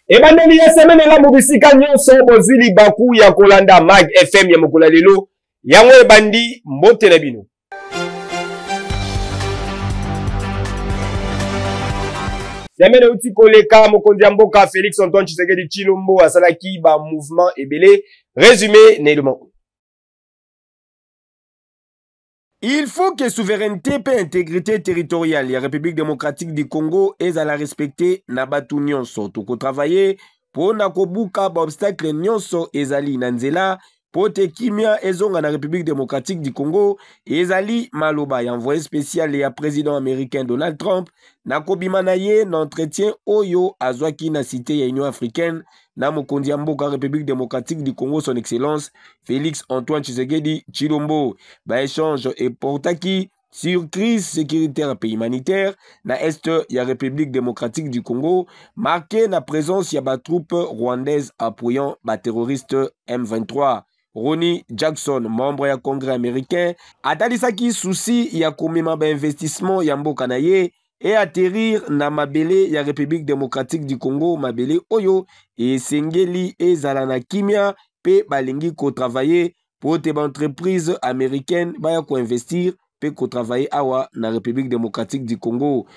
Ebandeli ya semaine la mobisika nyonso bozwili baku ya kolanda Mag FM ya mokula lelo yango ebandi mbote na bino. Semaine uti koleka mokonzi ya mboka Félix Antoine Tshisekedi Tshilombo asalaki ba mouvement ebele. Résumé Nélement. Il faut que souveraineté et intégrité territoriale la République démocratique du Congo ait à la respecter na batu nyonso toko travailler pour na kobuka ba obstacle nyonso ezali na nzela pour te kimia ezonga na République démocratique du Congo ezali maloba ya envoyé spécial ya président américain Donald Trump na kobima na ye na entretien oyo azwaki na cité ya Union africaine na mokonzi ya mboka République démocratique du Congo son excellence Félix Antoine Tshisekedi Tshilombo. Ba échange et portaki sur crise sécuritaire et humanitaire na est ya République démocratique du Congo marqué na présence ya ba troupes rwandaises appuyant ba terroristes M23. Ronnie Jackson, membre ya Congrès américain, atalisaki souci ya komema ba investissement ya mboka na ye et atterrir na mabele ya République démocratique du Congo mabele oyo et sengeli ezala na kimia pe balingi ko travailler pour te entreprise américaine baya ko investir pe ko travailler awa na République démocratique du Congo.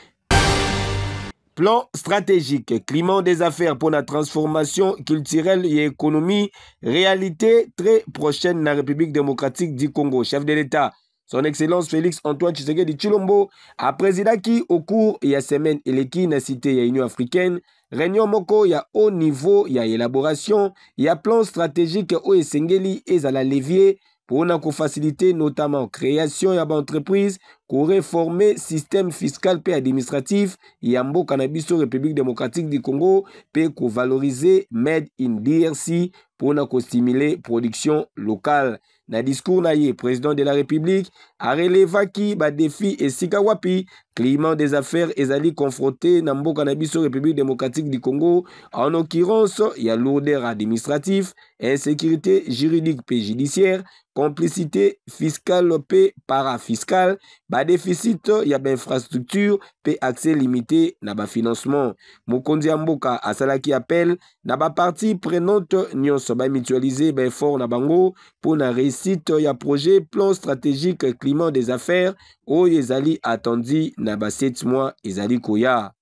Plan stratégique, climat des affaires pour la transformation culturelle et économie, réalité très prochaine dans la République démocratique du Congo. Chef de l'État, son excellence Félix Antoine Tshisekedi Tshilombo a présidé qui au cours de la semaine eleki na cité ya Union africaine, réunion moko ya haut niveau ya élaboration, ya plan stratégique au esengeli ezala levier pour faciliter notamment création ya entreprise, pour réformer système fiscal et administratif ya mboka na biso République démocratique du Congo pe ko valoriser made in DRC pour stimuler production locale. Na discours na ye, président de la République a relevé ki ba défi et sikawapi climat des affaires ezali confronté na mboka na biso République démocratique du Congo, en l'occurrence ya lourdeur administratif, insécurité juridique et judiciaire, complicité fiscale et parafiscale, ba déficit ya ba infrastructure pe accès limité na ba financement. Mokonzi ya mboka asalaki appel na ba partie prenante nyonso ba mutualiser ba effort na bango pour na réussite ya projet plan stratégique climat des affaires o ezali attendi na ba 7 mois ezali koya.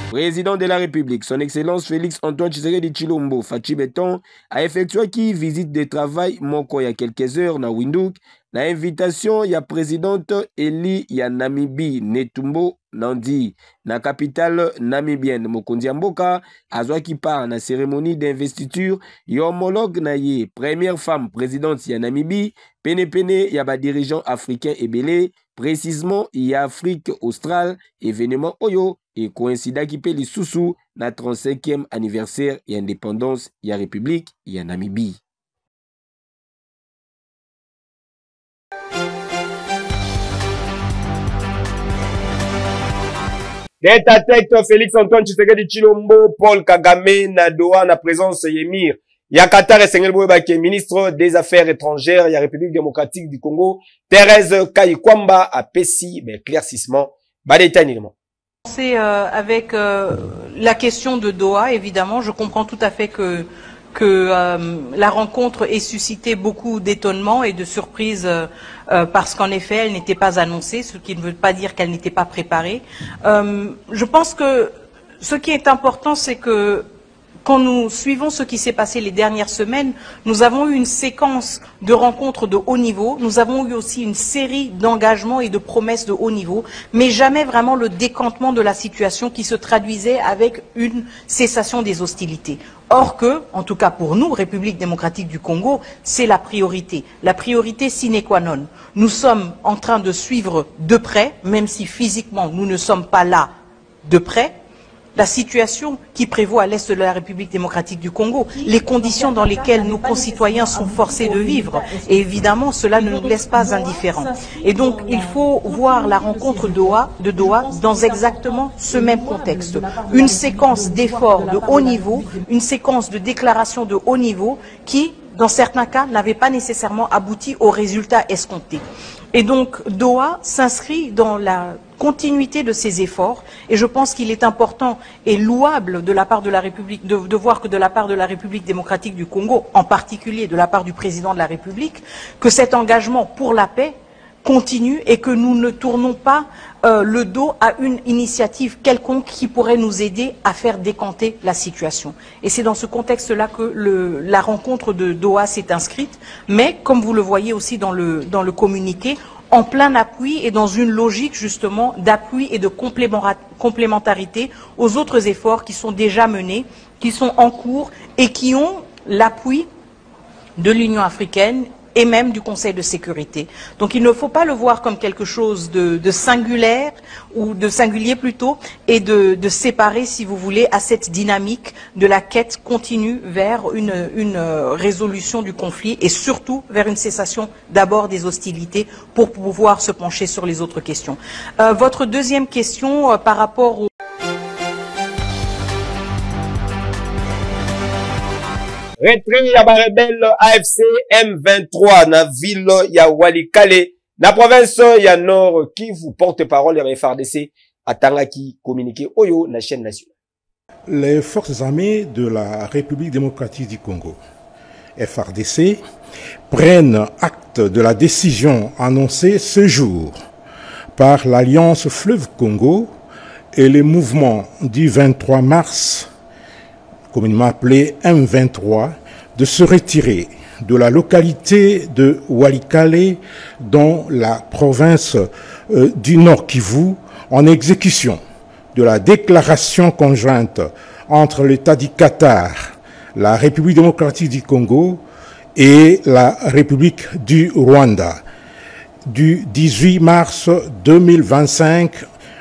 Président de la République, son excellence Félix Antoine Tshisekedi Tshilombo Fachi Beton a effectué qui visite de travail moko ya quelques heures na Windhoek na invitation ya présidente Eli ya Namibie Netumbo Nandi na capitale namibienne. Mokonzi ya mboka azwaki part na cérémonie d'investiture ya homologue na ye première femme présidente ya Namibie pene ya ba dirigeant africain ebele précisément ya Afrique australe événement oyo et coïncidaki pe lisusu na 35e anniversaire ya indépendance ya République ya Namibie. Tête à tête, Félix Antoine Tshisekedi Tshilombo, Paul Kagame, na Doha, na présence Yemir. Ya Qatar et Sengel Bouebake, ministre des Affaires étrangères, ya République démocratique du Congo, Thérèse Kayikwamba a péci, éclaircissement, détaillement. Avec la question de Doha, évidemment, je comprends tout à fait que la rencontre ait suscité beaucoup d'étonnement et de surprise parce qu'en effet, elle n'était pas annoncée, ce qui ne veut pas dire qu'elle n'était pas préparée. Je pense que ce qui est important, c'est que quand nous suivons ce qui s'est passé les dernières semaines, nous avons eu une séquence de rencontres de haut niveau, nous avons eu aussi une série d'engagements et de promesses de haut niveau, mais jamais vraiment le décantement de la situation qui se traduisait avec une cessation des hostilités. Or que, en tout cas pour nous, République démocratique du Congo, c'est la priorité sine qua non. Nous sommes en train de suivre de près, même si physiquement nous ne sommes pas là de près, la situation qui prévaut à l'est de la République démocratique du Congo, les conditions dans lesquelles nos concitoyens sont forcés de vivre. Et évidemment, cela ne nous laisse pas indifférents. Et donc, il faut voir la rencontre de Doha dans exactement ce même contexte. Une séquence d'efforts de haut niveau, une séquence de déclarations de haut niveau qui, dans certains cas, n'avait pas nécessairement abouti aux résultats escomptés. Et donc, Doha s'inscrit dans continuité de ces efforts. Et je pense qu'il est important et louable de la part de la République, de voir que de la part de la République démocratique du Congo, en particulier de la part du président de la République, que cet engagement pour la paix continue et que nous ne tournons pas le dos à une initiative quelconque qui pourrait nous aider à faire décanter la situation. Et c'est dans ce contexte-là que la rencontre de Doha s'est inscrite, mais comme vous le voyez aussi dans le communiqué, en plein appui et dans une logique justement d'appui et de complémentarité aux autres efforts qui sont déjà menés, qui sont en cours et qui ont l'appui de l'Union africaine et même du Conseil de sécurité. Donc il ne faut pas le voir comme quelque chose de singulaire, ou de singulier plutôt, et de séparer, si vous voulez, à cette dynamique de la quête continue vers une résolution du conflit et surtout vers une cessation d'abord des hostilités pour pouvoir se pencher sur les autres questions. Votre deuxième question par rapport au... Retrait ya rebelle AFC M23 na ville ya Walikale na province ya Nord Kivu. Porte-parole ya FARDC atangaki communiqué oyo na chaîne nationale. Les forces armées de la République démocratique du Congo, FARDC, prennent acte de la décision annoncée ce jour par l'Alliance Fleuve Congo et les mouvements du 23 mars, communément appelé M23, de se retirer de la localité de Walikale dans la province du Nord Kivu en exécution de la déclaration conjointe entre l'État du Qatar, la République démocratique du Congo et la République du Rwanda du 18 mars 2025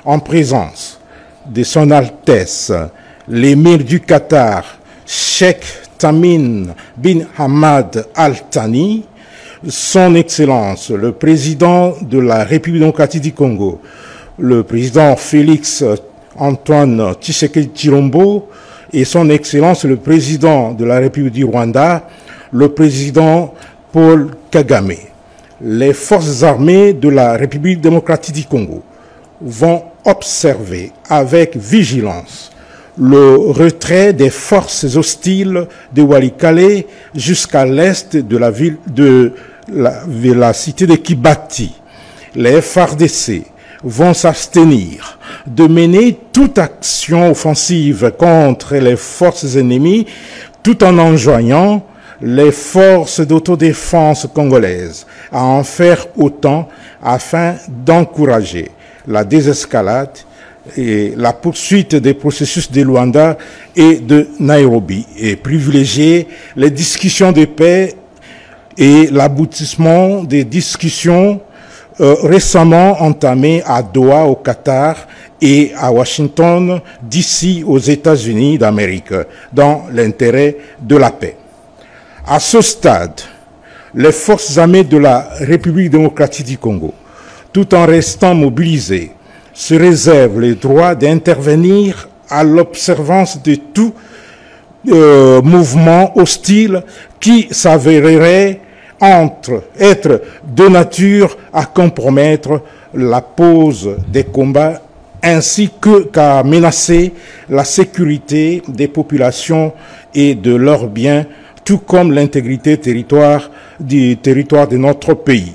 en présence de son Altesse l'émir du Qatar, Sheikh Tamim bin Hamad Al Thani, son Excellence, le président de la République démocratique du Congo, le président Félix Antoine Tshisekedi Tshilombo et son Excellence, le président de la République du Rwanda, le président Paul Kagame. Les forces armées de la République démocratique du Congo vont observer avec vigilance le retrait des forces hostiles de Walikale jusqu'à l'est de la ville de la cité de Kibati. Les FARDC vont s'abstenir de mener toute action offensive contre les forces ennemies tout en enjoignant les forces d'autodéfense congolaises à en faire autant afin d'encourager la désescalade et la poursuite des processus de Luanda et de Nairobi et privilégier les discussions de paix et l'aboutissement des discussions récemment entamées à Doha au Qatar et à Washington d'ici aux États-Unis d'Amérique dans l'intérêt de la paix. À ce stade, les forces armées de la République démocratique du Congo, tout en restant mobilisées, se réserve le droit d'intervenir à l'observance de tout mouvement hostile qui s'avérerait être de nature à compromettre la pause des combats ainsi qu'à menacer la sécurité des populations et de leurs biens, tout comme l'intégrité du territoire de notre pays.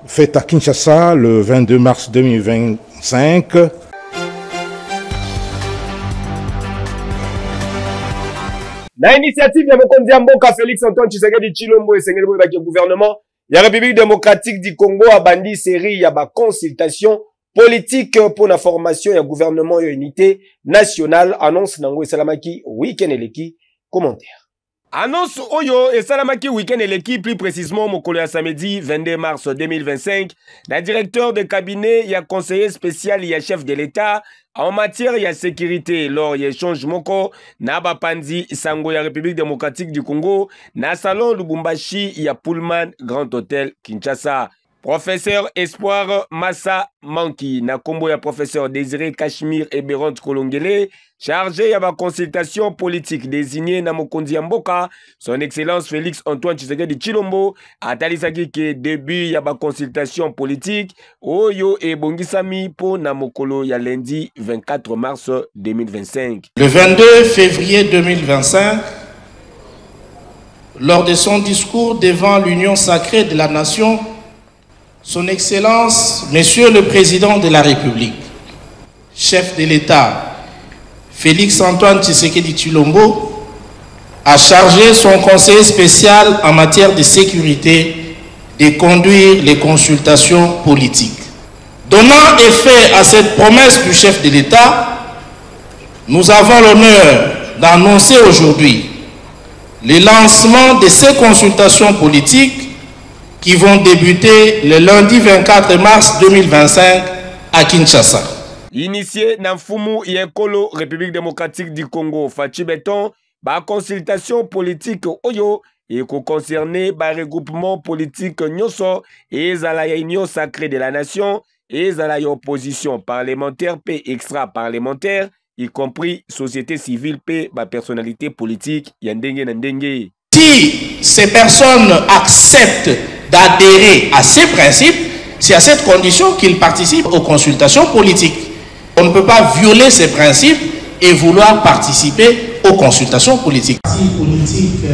Fait à Kinshasa le 22 mars 2025. Na initiative ya mokonzi ya mboka Félix Antoine Tshisekedi Tshilombo esengeli boye baki gouvernement ya République démocratique du Congo a bandi série ya ba consultation politique pour la formation ya gouvernement ya unité nationale. Annonce nango esalamaki week-end eleki. Commentaire. Annonce Oyo et Salamaki week-end et l'équipe, plus précisément mokolo ya samedi 22 mars 2025, la directeur de cabinet y a conseiller spécial y a chef de l'État en matière y a sécurité lors y échange moko na bapanzi sango ya République démocratique du Congo na salon Lubumbashi y a Pullman Grand Hôtel Kinshasa. Professeur Espoir Massa Manki, na kombo ya professeur Désiré Cachemire et Béronte Kolongele, chargé à la consultation politique désigné na Mokondi ya Mboka, son excellence Félix Antoine Tshisekedi Tshilombo, atalisaki ke début ya ba consultation politique, oyo e bongisami po na mokolo ya lundi 24 mars 2025. Le 22 février 2025, lors de son discours devant l'Union sacrée de la nation, Son Excellence, Monsieur le Président de la République, chef de l'État, Félix Antoine Tshisekedi Tshilombo, a chargé son conseiller spécial en matière de sécurité de conduire les consultations politiques. Donnant effet à cette promesse du chef de l'État, nous avons l'honneur d'annoncer aujourd'hui le lancement de ces consultations politiques qui vont débuter le lundi 24 mars 2025 à Kinshasa. Initié na mfumu yekolo République démocratique du Congo, Fachi Beton, ba consultation politique oyo et concerné ba regroupement politique nyonso et la union sacrée de la nation et la opposition parlementaire et extra-parlementaire, y compris société civile et ba personnalité politique yandenge na ndenge. Si ces personnes acceptent d'adhérer à ces principes, c'est à cette condition qu'ils participent aux consultations politiques. On ne peut pas violer ces principes et vouloir participer aux consultations politiques. Le parti politique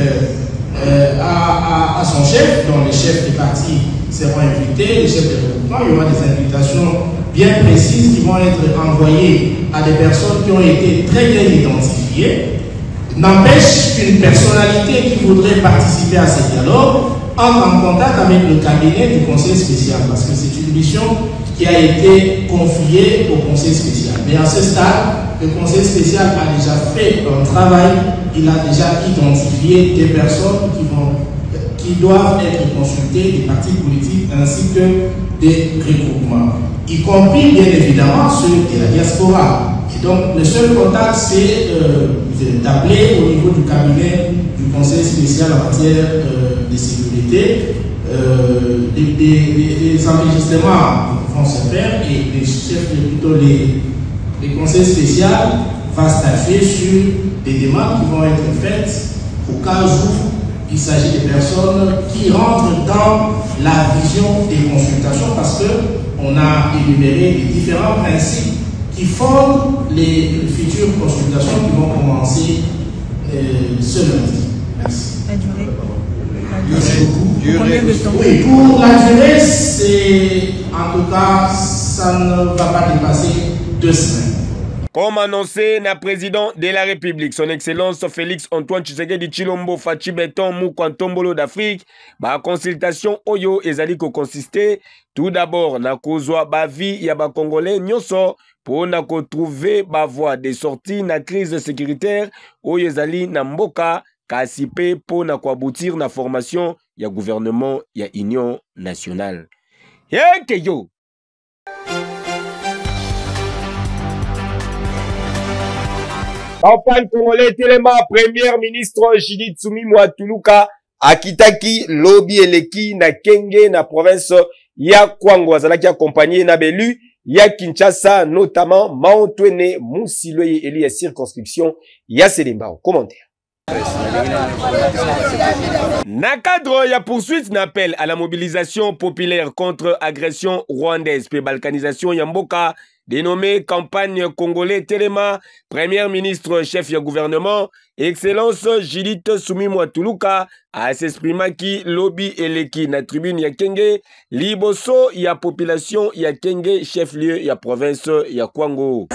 a son chef, dont les chefs des partis seront invités, les chefs de regroupement. Il y aura des invitations bien précises qui vont être envoyées à des personnes qui ont été très bien identifiées. N'empêche qu'une personnalité qui voudrait participer à ces dialogues entre en contact avec le cabinet du conseil spécial, parce que c'est une mission qui a été confiée au conseil spécial. Mais à ce stade, le conseil spécial a déjà fait un travail, il a déjà identifié des personnes qui doivent être consultées, des partis politiques ainsi que des regroupements, y compris bien évidemment ceux de la diaspora. Et donc le seul contact, c'est d'appeler au niveau du cabinet du conseil spécial en matière de sécurité. Les enregistrements vont se faire et les chefs, plutôt les conseils spéciaux vont statuer sur des demandes qui vont être faites au cas où il s'agit de personnes qui rentrent dans la vision des consultations, parce qu'on a énuméré les différents principes qui font les futures consultations qui vont commencer ce lundi. Merci. La durée. Merci beaucoup. Combien de temps? Oui, pour la durée, c'est en tout cas, ça ne va pas dépasser 2 semaines. Comme annoncé na président de la République, son excellence Félix Antoine Tshisekedi Tshilombo Fachi Beton Mukwantombolo d'Afrique, ba consultation oyo ezali ko consister tout d'abord na kozwa ba vie ya ba Congolais nyonso pour na ko trouver ba voie de sortie na crise sécuritaire oyo ezali na mboka kasi pe pour na ko aboutir na formation ya gouvernement ya union nationale. Yo Campagne congolais Téléma, Premier ministre Judith Suminwa Tuluka akitaki lobby eleki na Kenge na province ya Kwango, azalaki accompagné na belu ya Kinshasa, notamment Maotwene Musilwe eli ya circonscription ya Selembao. Commentaire. Na cadre ya poursuite n'appelle à la mobilisation populaire contre agression rwandaise et balkanisation Yamboka, dénommé campagne congolais Téléma, Premier ministre chef du gouvernement, Excellence Judith Suminwa Tuluka, a s'exprimé qui lobby eleki na tribune ya Kenge, liboso ya population ya Kenge, chef-lieu ya province ya Kwango.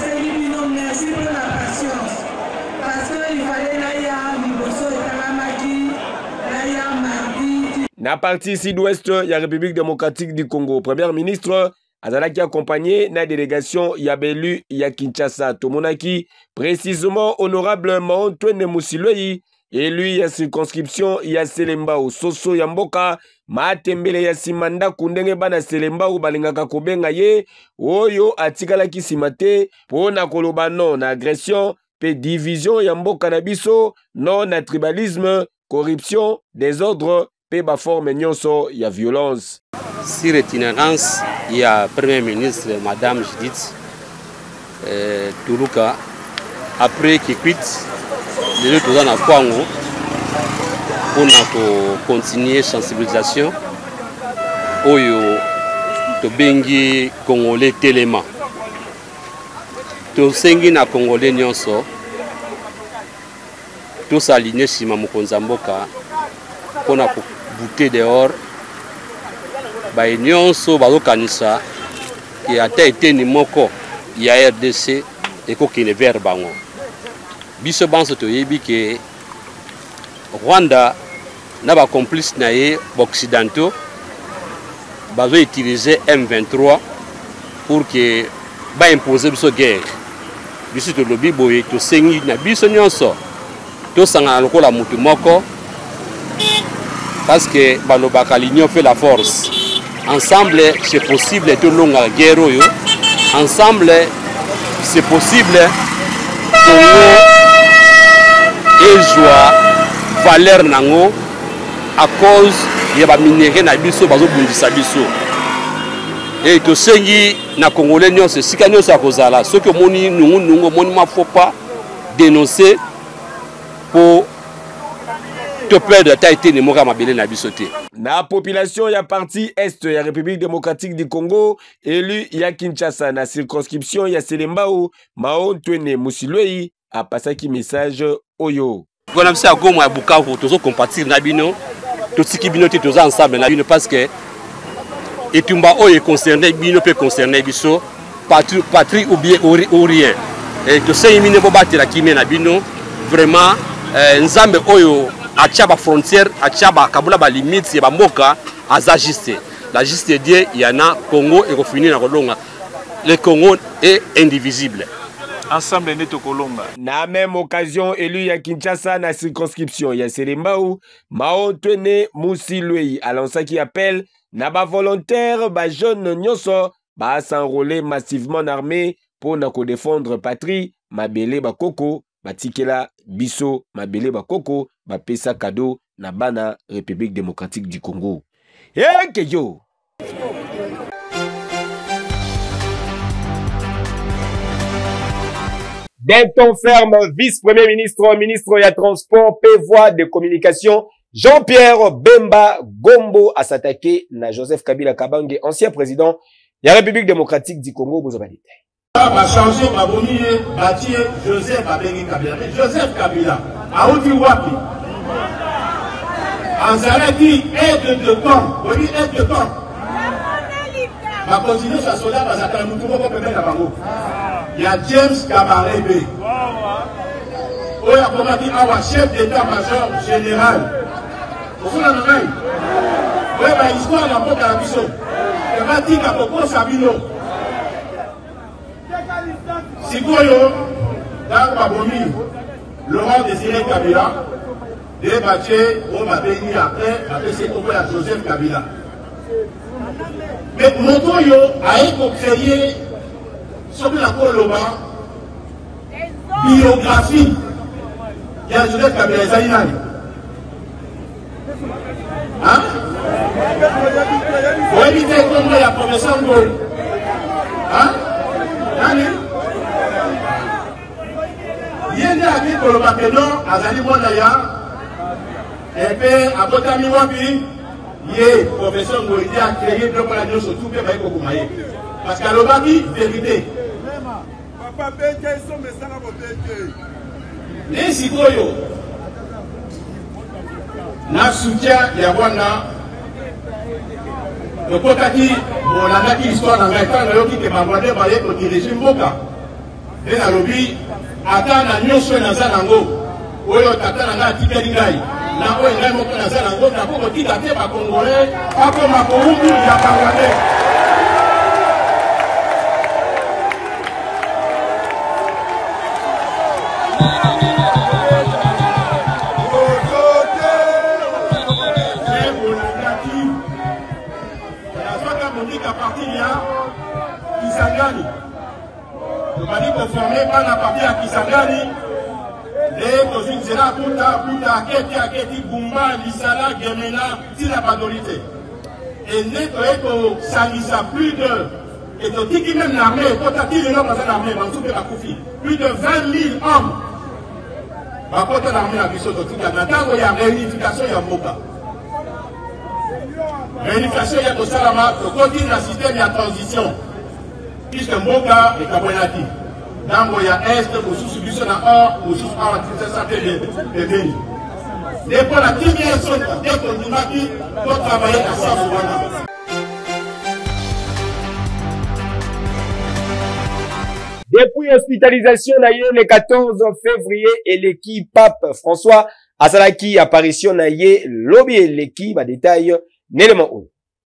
Na partie sud-ouest ya République démocratique du Congo, Premier ministre azalaki accompagné na délégation ya belu ya Kinshasa. Tomonaki précisément honorable Maotwene Musilwe élu ya circonscription ya Selembao, Soso ya Mboka, matembele ya simanda kundenge bana Selembao balingaka kobenga ye oyo atikalaki simate pona koloba non na agression pe division ya mboka na biso, non na tribalisme, corruption, désordre pe ba forme nyonso ya violence. Sur itinérance, il y a Premier ministre, Madame Judith Tuluka, après qu'il quitte, les deux ans à Kwango, pour continuer la sensibilisation, Oyo, Tobengi Congolais Téléma. Tosengi na Congolais Nyonso, tous alignés sur Mamukonzamboka, pour na bouter dehors. Nyonso bazokanisa qui a été ni moko ya RDC et ko kine vers bango biso banso to yebi ke Rwanda na ba complice na ye occidentaux bazo utiliser M23 pour que ba imposer biso guerre biso to lobi boye to sengi na biso nyonso to sanga lokola mutu moko parce que balobaka l'union fait la force. Ensemble, c'est possible de longue guerre. Ensemble, c'est possible Congo et joie valeur nango à cause il y a minéraux na biso bazo bundisa biso. Et to sengi na Congolais nyonso sikano sa kozala ce que moni nungu moni ma faut pas dénoncer pour te perdre ta été ni moka mabele na bisoté. Na population ya parti est ya République démocratique du Congo élu ya Kinshasa na circonscription ya Selembao Mao Ntwene Musilwei a passé qui message oyo. Kona msa goma ya Bukavu tozo compatir na bino to tiki bino te toza ensemble na bino parce que etumba oyo concerné bino peut concerner biso patrie ou bien ou rien. Et to sey mine bo batira kimé na bino vraiment nzambe oyo Achaba frontière, Achaba Kabula ba limite, c'est ba moka azajiste. La juste Dieu, il y en a Congo et finir na Kolonga. Le Congo est indivisible. Ensemble neto Kolonga. Na même occasion élu ya Kinshasa na circonscription ya Selembao, Mao Ntwene Musilwei a lancé qui appelle na ba volontaire ba jeune nyonso ba s'enrôler massivement en armée pour na ko défendre patrie, mabele ba koko batikela biso mabele bakoko bapesa cadeau na bana République démocratique du Congo. Keyo. D'un ton ferme, vice-premier ministre, ministre ya transport, voie de communication, Jean-Pierre Bemba Gombo a s'attaquer na Joseph Kabila Kabange, ancien président de la République démocratique du Congo. Va changer ma bonnie bâtir Joseph Kabila. Joseph Kabila, a outi wapi? En Zalaki, aide de camp. Oui, aide de camp. Ma continuer sa soldat, parce que nous pouvons pas permettre à Bango. Il y a James Kabarebe. Oh, il y a comment dire, ah, chef d'état-major général. Vous l'en avez? Oui, mais l'histoire n'a pas de la mission. Il va dire qu'à propos Sabino. Sikoyo, dans Babomi, Laurent Désiré Kabila, débatté au Mabéni après c'est au à Joseph Kabila. Mais Motoyo a créé sur la Koloba biographie. Il y a Joseph Kabila et Zainani. Hein? Vous évitez comment il y a professeur Ngol. Hein? Nani? Yende aki koloba keno azali mwana ya epe abotami wapi ye professeur Ngolidi a créé deux mois de surtout que baiko kumaye parce que alobaki vérité papa beke so mesana boteke ne sikoyo na soutien ya wana le kotaki bolangaki histoire na ngai kana yoki ke bangwande baye ko diriger mboka et na lobi ata na nyonso na za nango oyo tata na ngai atikeli ngai na oyo ngai moko na za nango na koko tika te ba congolais akoma koumbu ya bangwande Kisangani. Nous allons former par la partie à Kisangani. Les cousines sera Puta, Keti, Bumba, Lisala, Gemena, Tina Padolité. et n'est que ça plus de et donc qui même l'armée quand il est là dans l'armée plus de 20 000 hommes par contre l'armée a vu ce truc là maintenant il y a réunification il y a Mboka réunification il y a Salama pour continuer le système il y a transition puisque Mboka et Kabonati dans il y a est pour sous-submission dans or pour sous-or ça s'appelle les pays depuis la première zone dès qu'on nous a dit qu'on travaillait à ça souvent. Depuis hospitalisation le 14 février et l'équipe Pape François Azalaki apparition naye lobby l'équipe à détail nélement.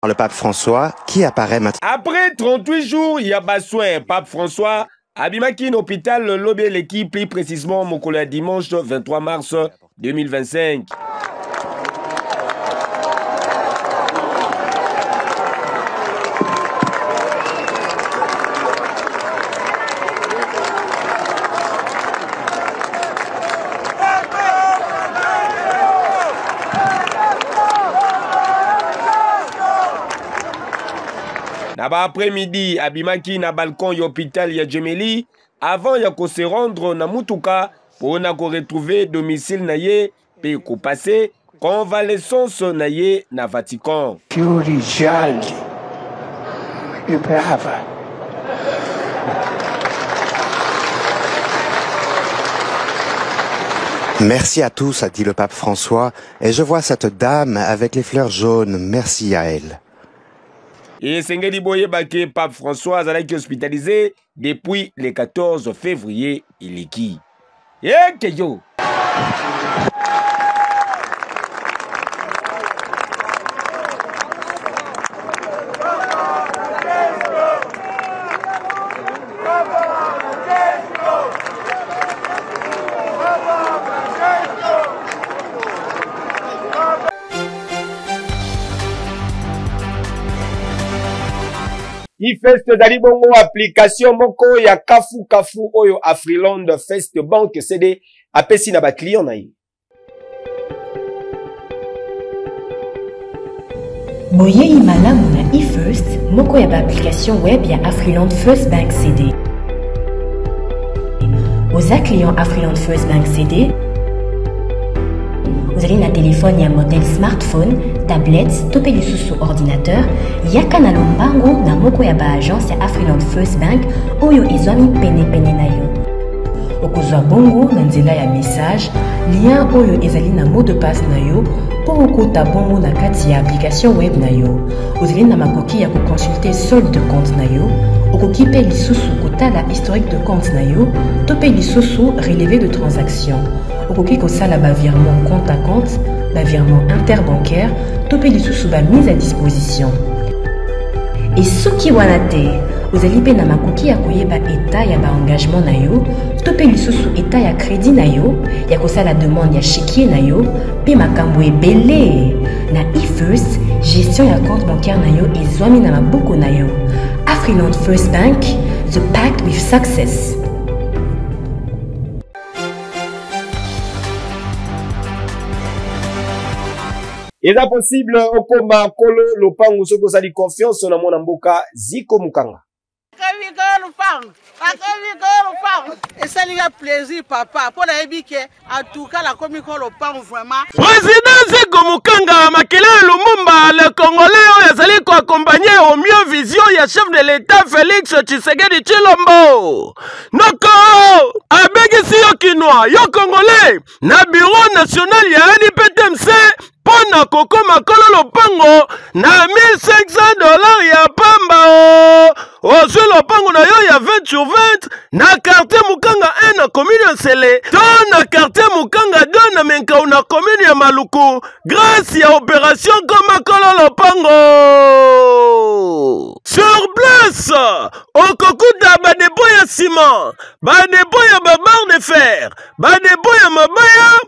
Le pape François qui apparaît maintenant. Après 38 jours, il y a besoin Pape François abimaki l'hôpital lobby l'équipe plus précisément mon collègue dimanche 23 mars 2025. Après-midi, abimaki na balcon y'hôpital ya Djemeli avant ya ko se rendre na Mutuka pour na ko retrouver domicile na ye pe ko passer convalescence na ye na Vatican. Merci à tous, a dit le pape François, et je vois cette dame avec les fleurs jaunes. Merci à elle. Et Sengeli Boye Baké, Pape François Azalaki hospitalisé depuis le 14 février. Il est qui? Keyo. Fest dali bongo application moko ya kafu oyo Afriland Fest Bank CD apesi na ba client na yi. Boye imalamu na eFirst moko ya ba application web ya Afriland First Bank CD. Aux clients Afriland First Bank CD, vous allez na téléphone ya modèle smartphone, tablette, topé du sous ordinateur, yaka na lombango na moko ya ba agence ya Afriland First Bank oyo ezwami pene na yo. Okozwa bongo na nzela ya message, lien oyo ezali na mot de passe na yo po okota bongo na kati ya application web na yo. Ozali na makoki ya consulter solde de compte na yo, okoki pe lisusu kotala historique de compte na yo, topé lisusu relevé de transaction. Okoki kosala ba virement compte à compte, ba virement interbancaire, topé lisusu ba mise à disposition. Et soki wana te, ozali pe na makoki ya koyeba état ya ba engagement na yo, topé lisusu état ya crédit na yo, ya kosala demande ya chéquier na yo, pe makambo ebele. Na eFirst, gestion ya compte bancaire na yo ezwami na maboko na yo. Afriland First Bank, the pact with success. Est possible okoma kolo lopangu soko sali confiance na mona mboka Ziko Mukanga. Et ça lui a plaisir papa pour la ébike en tout cas la commune lopangu vraiment. Président Ziko Mukanga Makela Lumumba le Congolais yazali ko accompagner au mieux vision ya chef de l'État Félix Tshisekedi Tshilombo. Noko abegisi yo kinwa yo Congolais na bureau national ya NPTMC pona koko makolo lopango na $1,500 ya pamba ozu lopango na yo ya 20 sur 20 na quartier Mukanga 1 na commune ya Nsele to na quartier Mukanga 2 na Menkau na commune ya Maluku grâce ya opération koma kolo lopango. Sur place okokuta ba dépôt ya ciment, ba dépôt ya ba barre de fer, ba dépôt ya mabaya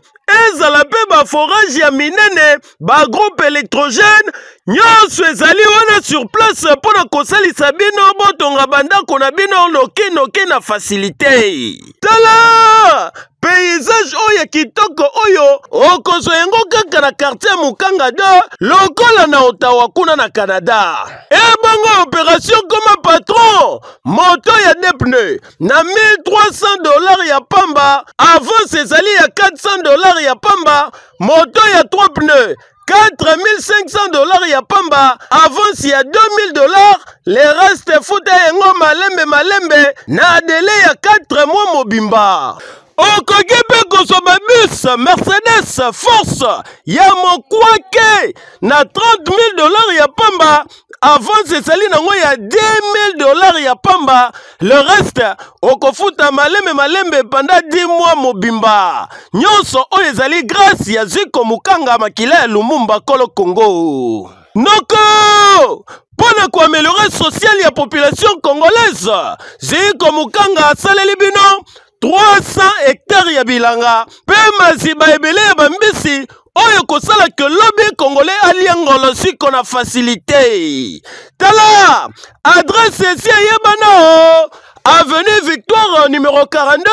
ezala pe ba forage ya minene ba groupe électrogène nyonso ezali wana sur place mpona kosalisa bino botonga bandako na bino noki na facilité. Tala paysage oyo kitoko oyo okozwa yango kaka na quartier Mukanga 2 lokola na Ottawa kuna na Canada. Ebongo opération comme patron moto ya deux pneus na $1300 ya pamba, avance ezali ya $400 ya pamba, moto ya 3 pneus $4500 ya pamba, avance ya $2000, le reste futa yango malembe na délai ya 4 mois mobimba. Okoki mpe kozwa bus Mercedes Force ya mokwake na $30,000 ya pamba, avance ezali nango ya $10,000 ya pamba, le reste okofuta malembe pendant 10 mois mobimba. Nyonso oyo ezali grâce ya Ziko Mukanga makila ya Lumumba Kolo Congo. Noko pona kuaméliorer social ya population congolaise, Ziko Mukanga asaleli bino 300 hectares ya bilanga pe maziba ebele ya bambisi oyo kosala ke lobby congolais aliangolo siko na facilité. Tala adresse ici yebana avenue Victoire numéro 42,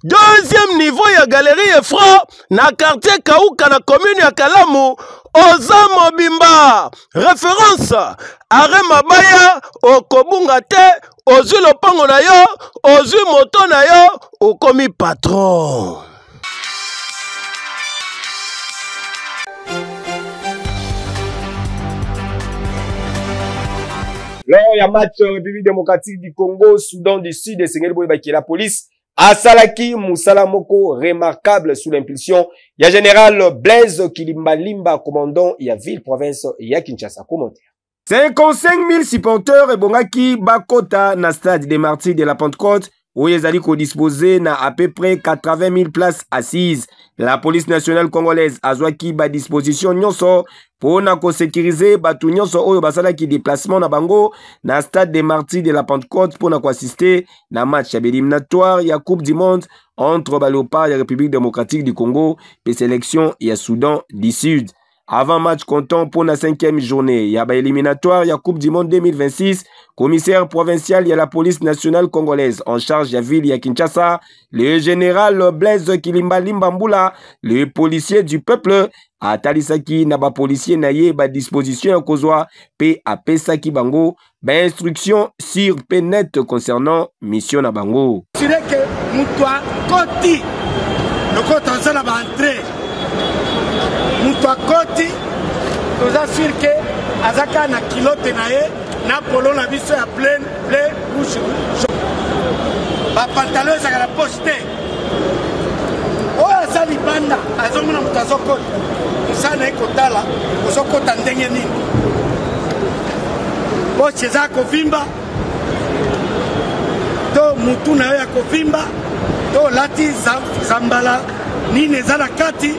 deuxième niveau ya galerie Efra na quartier Kauka na commune ya Kalamu, oza mobimba. Référence Are Mabaya okobunga te, ozwi lopango na yo, ozwi moto na yo, okomi patron. Lors il y a match République démocratique du Congo, Soudan du Sud et Sengeli Boye qui est la police. Asalaki Moussala Moko, remarquable sous l'impulsion. Il y a général Blaise Kilimbalimba, commandant, il y a ville, province, il y a Kinshasa. Commentaire. 55 000 supporters et Bongaki Bakota na stade des Martyrs de la Pentecôte, où ils allaient disposer na à peu près 80 000 places assises. La police nationale congolaise a joué ba disposition nyonso pour na ko sécuriser batu nyonso oyo basala ki déplacement na bango na stade des Martyrs de la Pentecôte pour na ko assister na match éliminatoire ya Coupe du Monde entre Léopards et la République démocratique du Congo et sélection ya Soudan du Sud. Avant match comptant pour la 5e journée, il y a éliminatoire, il y a Coupe du Monde 2026, commissaire provincial, il y a la police nationale congolaise en charge de la ville, il y a Kinshasa, le général Blaise Kilimbalimba Mbula, le policier du peuple, à Talisaki, naba policier naye, ba disposition à Kozwa, P à Pesaki Bango, ba instruction sur P net concernant mission na Bango. C'est que Moutoua Koti, le côté en ba entrée. Moutoua Koti, nous assure que Azaka na kilote na ye, na polo na biso ya plein rouge. Ba pantalon ezaka na poste. Oyo azali banda, azomona mutu azokota. Musana ekotala, ozokota ndenge nini. Poche eza kovimba, to mutu na yo ya kovimba, to lati zambala nini eza na kati.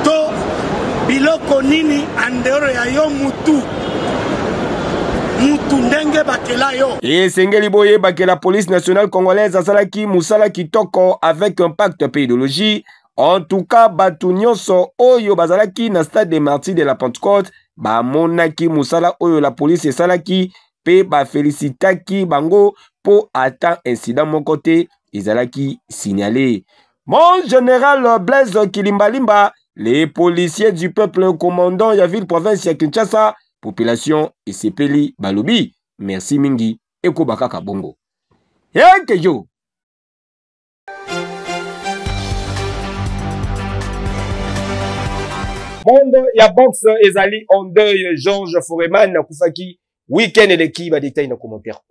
To biloko nini andero ya yo mutu ndenge bakela yo. Et Sengeli Boye bakela police nationale congolaise asalaki Moussala Kitoko avec un pacte pédologie. En tout cas, batu nyonso oyo bazalaki na stade des Martyrs de la Pentecôte, ba monaki Moussala oyo la police esalaki pe ba félicitaki bango po ata incident mon côté ezalaki signalé. Mon général Blaise Kilimbalimba, les policiers du peuple commandant ya ville province ya Kinshasa, population et sepeli balobi. Merci mingi, eko bakaka bongo. Yeke yo. Monde ya box ezali en deuil Georges Foreman na kufaki week-end et l'équipe a détaillé dans commentaire.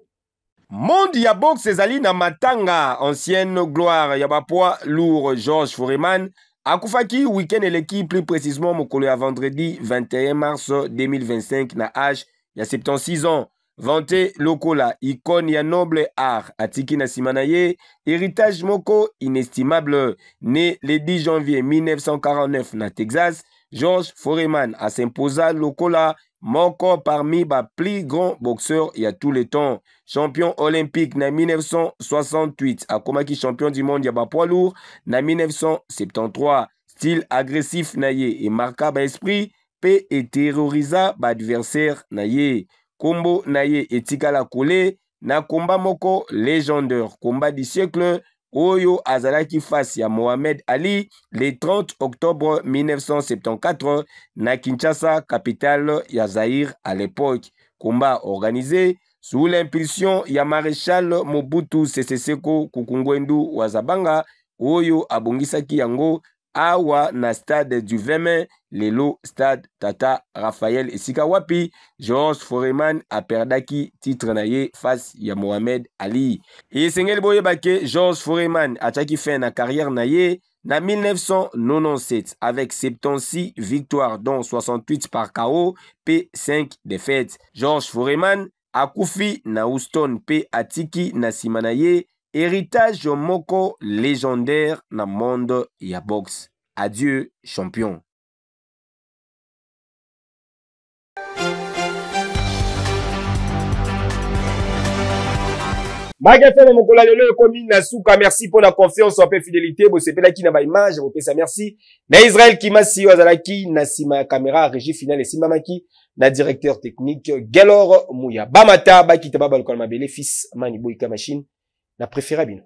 Monde ya box ezali na matanga ancienne gloire ya poids lourd Georges Foreman akufaki week-end et l'équipe plus précisément mokolo ya vendredi 21 mars 2025 na âge ya 76 ans. Vanté lokola icône ya noble art atiki na simanaye héritage moko inestimable né le 10 janvier 1949 na Texas. Georges Foreman a s'imposa lokola moko parmi les plus grands boxeurs il y a tous les temps. Champion olympique na 1968, akomaki champion du monde ya ba poids lourd na 1973. Style agressif na ye et marqua ba esprit pe et terrorisa ba adversaire na ye. Kombo na ye etikala kole na combat moko légendaire, combat du siècle Oyo azalaki face ya Mohamed Ali le 30 octobre 1974 na Kinshasa, capitale ya Zaïre à l'époque. Combat organisé sous l'impulsion ya maréchal Mobutu Sese Seko Kukungwendu Wazabanga, Oyo abongisaki yango awa na stade du 20 mai, lelo stade Tata Raphaël esika wapi George Foreman aperdaki titre na ye face ya Mohamed Ali. Et sengeli boyebake George Foreman ataki fin na carrière na ye na 1997 avec 76 victoires dont 68 par KO p 5 défaites. George Foreman akufi na Houston p atiki na sima na ye héritage moko légendaire na monde ya boxe. Adieu champion. Magafe mokola lelo ekomi na suka, merci pour la confiance en fidélité. Bo sepelaki na ba image, bo pesa merci. Na Israël Kimasi wazalaki na sima caméra régie finale et simbamaki na directeur technique Gelor Mouya. Bamata ba kitaba balkol mabele fils Mani Boyka machine na préféré bino.